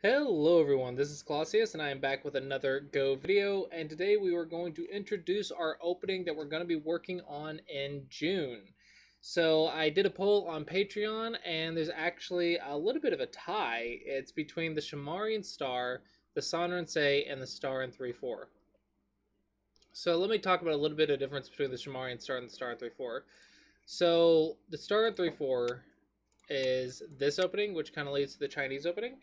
Hello everyone, this is Clausius and I am back with another Go video, and today we are going to introduce our opening that we're going to be working on in June. So I did a poll on Patreon and there's actually a little bit of a tie. It's between the Shamarian Star, the Sanrense, and the Star in 3-4. So let me talk about a little bit of difference between the Shamarian Star and the Star in 3-4. So the Star in 3-4 is this opening, which kind of leads to the Chinese opening.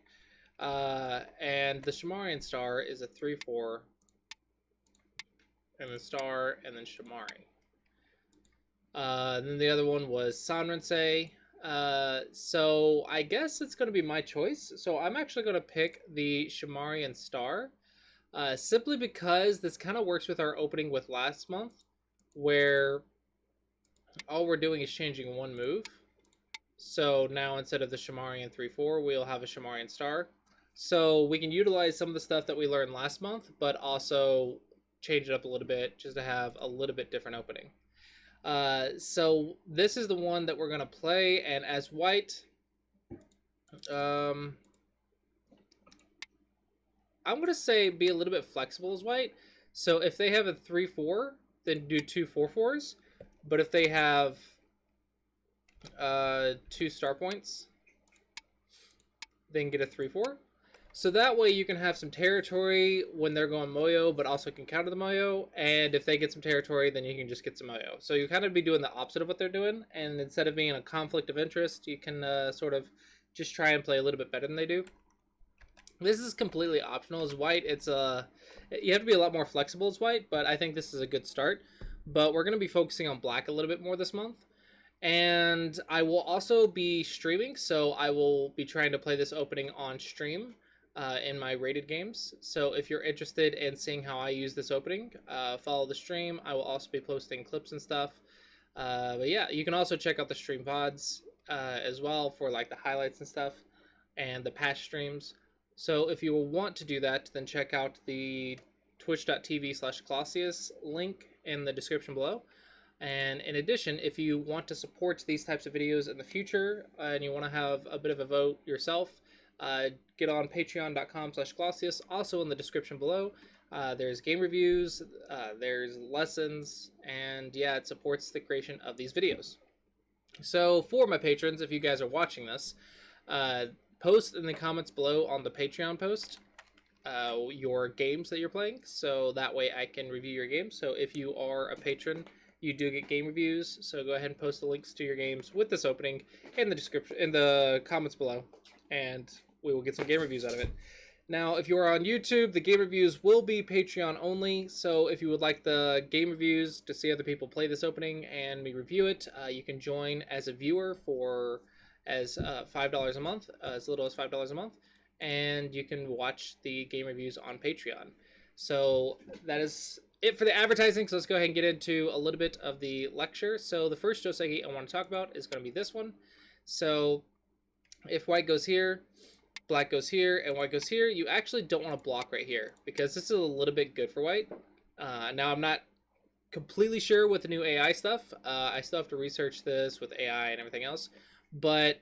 And the Shamarian Star is a 3-4, and then Star, and then Shamari. Then the other one was Sanrense. So I guess it's going to be my choice. So I'm actually going to pick the Shamarian Star, simply because this kind of works with our opening with last month, where all we're doing is changing one move. So now instead of the Shamarian 3-4, we'll have a Shamarian Star. So we can utilize some of the stuff that we learned last month, but also change it up a little bit just to have a little bit different opening. So this is the one that we're going to play, and as white, I'm going to say be a little bit flexible as white. So if they have a 3-4, then do two 4-4s. But if they have two star points, then get a 3-4. So that way you can have some territory when they're going Moyo, but also can counter the Moyo. And if they get some territory, then you can just get some Moyo. So you kind of be doing the opposite of what they're doing. And instead of being a conflict of interest, you can sort of just try and play a little bit better than they do. This is completely optional. As white, you have to be a lot more flexible as white, but I think this is a good start. But we're going to be focusing on black a little bit more this month. And I will also be streaming, so I will be trying to play this opening on stream in my rated games. So if you're interested in seeing how I use this opening, follow the stream. I will also be posting clips and stuff. But yeah, you can also check out the stream VODs as well for like the highlights and stuff and the past streams. So if you will want to do that, then check out the twitch.tv/Clausius link in the description below. And in addition, if you want to support these types of videos in the future and you want to have a bit of a vote yourself, get on patreon.com/Clausius. Also in the description below, there's game reviews, there's lessons, and yeah, it supports the creation of these videos. So for my patrons, if you guys are watching this, post in the comments below on the Patreon post your games that you're playing, so that way I can review your games. So if you are a patron, you do get game reviews, so go ahead and post the links to your games with this opening in the description, in the comments below, and we will get some game reviews out of it. Now, if you are on YouTube, the game reviews will be Patreon only, so if you would like the game reviews to see other people play this opening and me review it, you can join as a viewer for as $5 a month, as little as $5 a month, and you can watch the game reviews on Patreon. So that is it for the advertising, so let's go ahead and get into a little bit of the lecture. So the first Joseki I want to talk about is going to be this one. So if white goes here, black goes here, and white goes here, you actually don't want to block right here, because this is a little bit good for white. Now I'm not completely sure with the new AI stuff. I still have to research this with AI and everything else, but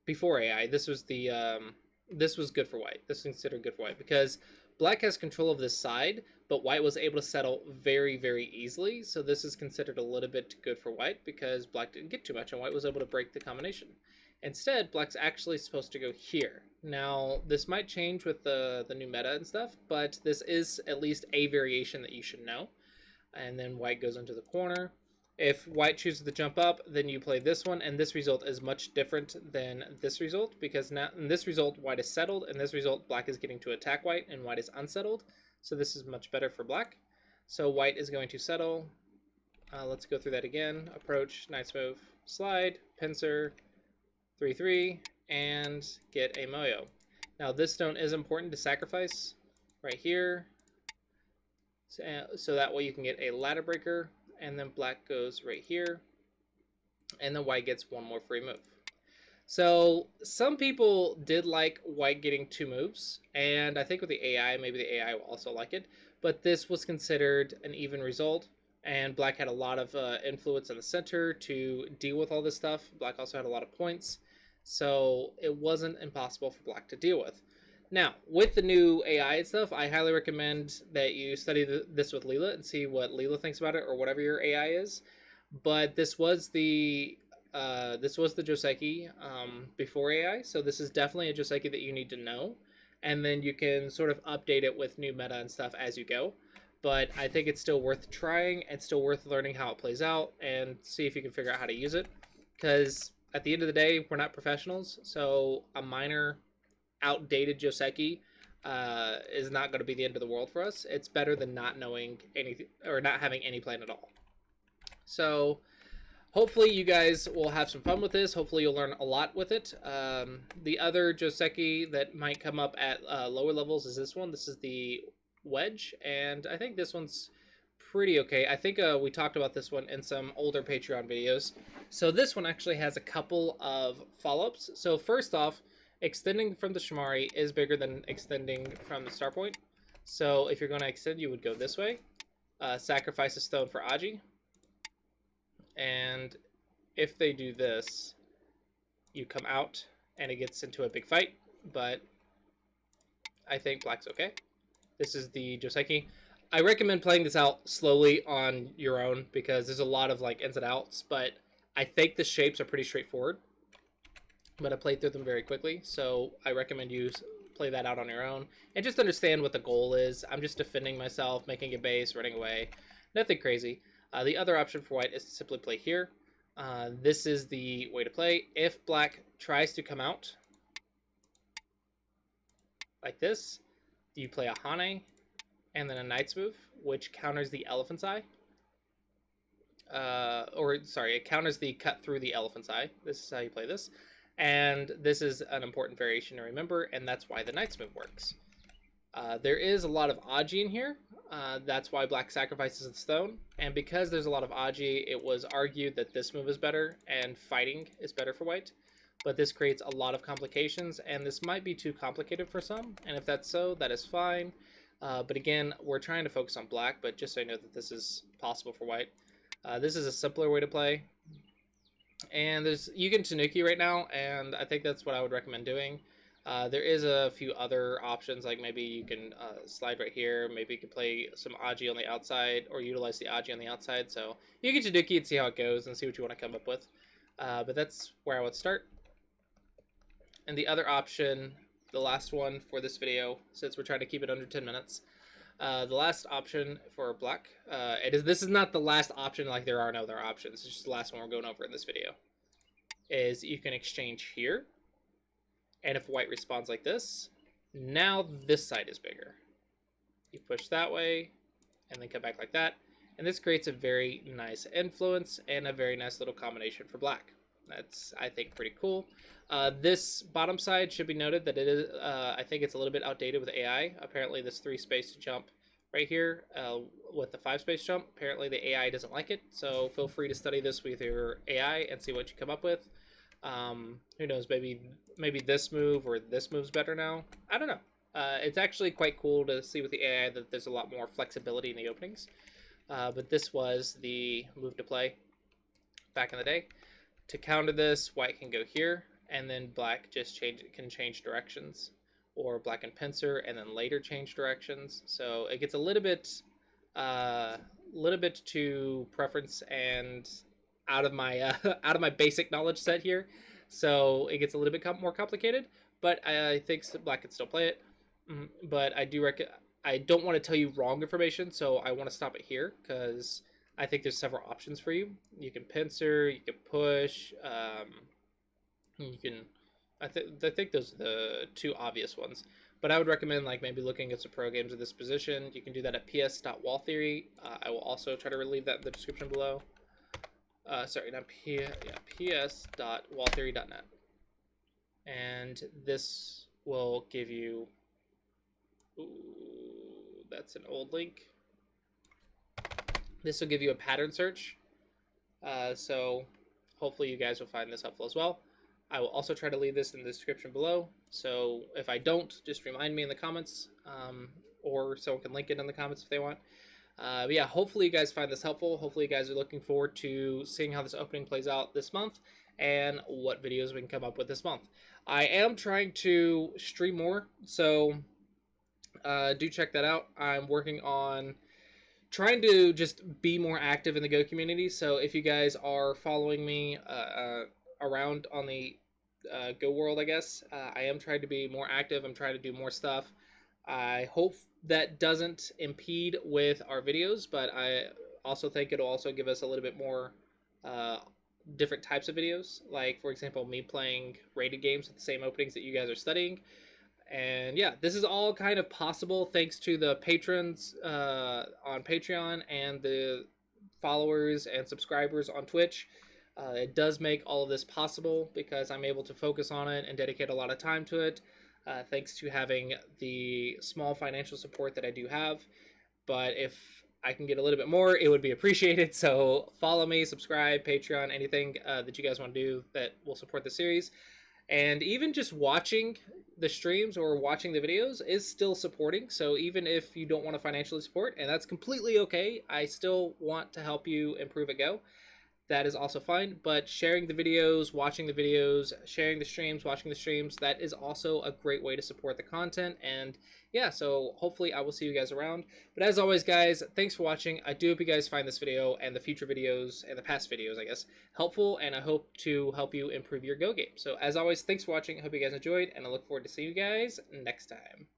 before AI, this was good for white. This is considered good for white because black has control of this side, but white was able to settle very, very easily. So this is considered a little bit good for white because black didn't get too much and white was able to break the combination. Instead, black's actually supposed to go here. Now, this might change with the new meta and stuff, but this is at least a variation that you should know. And then white goes into the corner. If white chooses to jump up, then you play this one, and this result is much different than this result, because now in this result, white is settled, and this result, black is getting to attack white, and white is unsettled. So this is much better for black. So white is going to settle. Let's go through that again. Approach, nice move, slide, pincer, 3-3, and get a Moyo. Now this stone is important to sacrifice right here. So that way you can get a ladder breaker, and then black goes right here, and then white gets one more free move. So some people did like white getting two moves, and I think with the AI, maybe the AI will also like it, but this was considered an even result, and black had a lot of influence in the center to deal with all this stuff. Black also had a lot of points, so it wasn't impossible for black to deal with. Now, with the new AI and stuff, I highly recommend that you study this with Leela and see what Leela thinks about it, or whatever your AI is. But this was the Joseki before AI, so this is definitely a Joseki that you need to know, and then you can sort of update it with new meta and stuff as you go. But I think it's still worth trying and still worth learning how it plays out and see if you can figure out how to use it. Because at the end of the day, we're not professionals, so a minor outdated Joseki is not going to be the end of the world for us. It's better than not knowing anything or not having any plan at all. So hopefully you guys will have some fun with this. Hopefully you'll learn a lot with it. The other Joseki that might come up at lower levels is this one. This is the Wedge, and I think this one's pretty okay. I think we talked about this one in some older Patreon videos. So this one actually has a couple of follow-ups. So first off, extending from the Shamari is bigger than extending from the star point. So if you're going to extend, you would go this way. Sacrifice a stone for Aji. And if they do this, you come out and it gets into a big fight. But I think black's okay. This is the Joseki. I recommend playing this out slowly on your own because there's a lot of like ins and outs, but I think the shapes are pretty straightforward. But I played through them very quickly, so I recommend you play that out on your own and just understand what the goal is. I'm just defending myself, making a base, running away. Nothing crazy. The other option for white is to simply play here. This is the way to play. If black tries to come out like this, you play a Hane and then a Knight's Move, which counters the Elephant's Eye. It counters the cut through the Elephant's Eye. This is how you play this. And this is an important variation to remember, and that's why the Knight's Move works. There is a lot of Aji in here. That's why black sacrifices the stone. And because there's a lot of Aji, it was argued that this move is better and fighting is better for white. But this creates a lot of complications, and this might be too complicated for some. And if that's so, that is fine. But again, we're trying to focus on black, but just so you know that this is possible for white. This is a simpler way to play. And you can Tanuki right now, and I think that's what I would recommend doing. There is a few other options, like maybe you can slide right here. Maybe you can play some Aji on the outside, or utilize the Aji on the outside. So you can Tanuki and see how it goes and see what you want to come up with. But that's where I would start. And the other option, the last one for this video, since we're trying to keep it under 10 minutes, the last option for black, this is not the last option, like there are no other options, it's just the last one we're going over in this video, is you can exchange here, and if white responds like this, now this side is bigger. You push that way, and then come back like that, and this creates a very nice influence and a very nice little combination for black. That's, I think, pretty cool. This bottom side should be noted that it is, I think it's a little bit outdated with AI. Apparently this 3-space jump right here with the 5-space jump, apparently the AI doesn't like it. So feel free to study this with your AI and see what you come up with. Who knows, maybe this move or this move's better now. I don't know. It's actually quite cool to see with the AI that there's a lot more flexibility in the openings. But this was the move to play back in the day. To counter this, white can go here, and then black just can change directions, or black and pincer and then later change directions. So it gets a little bit to preference and out of my basic knowledge set here. So it gets a little bit more complicated, but I think black can still play it. But I don't want to tell you wrong information, so I want to stop it here because I think there's several options for you. You can pincer, you can push, you can. I think those are the two obvious ones. But I would recommend like maybe looking at some pro games of this position. You can do that at ps.walltheory. I will also try to leave that in the description below. ps.walltheory.net. And this will give you. Ooh, that's an old link. This will give you a pattern search, so hopefully you guys will find this helpful as well. I will also try to leave this in the description below, so if I don't, just remind me in the comments, or someone can link it in the comments if they want. But yeah, hopefully you guys find this helpful. Hopefully you guys are looking forward to seeing how this opening plays out this month, and what videos we can come up with this month. I am trying to stream more, so do check that out. I'm working on trying to just be more active in the Go community. So if you guys are following me around on the Go world, I guess I am trying to be more active. I'm trying to do more stuff. I hope that doesn't impede with our videos, but I also think it'll also give us a little bit more uh, different types of videos. Like, for example, me playing rated games with the same openings that you guys are studying. And yeah, this is all kind of possible thanks to the patrons on Patreon and the followers and subscribers on Twitch. It does make all of this possible because I'm able to focus on it and dedicate a lot of time to it, thanks to having the small financial support that I do have. But if I can get a little bit more, it would be appreciated. So follow me, subscribe, Patreon, anything that you guys want to do that will support the series. And even just watching the streams or watching the videos is still supporting. So even if you don't want to financially support, and that's completely okay, I still want to help you improve at Go. That is also fine. But sharing the videos, watching the videos, sharing the streams, watching the streams, that is also a great way to support the content. And yeah, so hopefully I will see you guys around. But as always, guys, thanks for watching. I do hope you guys find this video and the future videos and the past videos, I guess, helpful. And I hope to help you improve your Go game. So as always, thanks for watching. I hope you guys enjoyed. And I look forward to seeing you guys next time.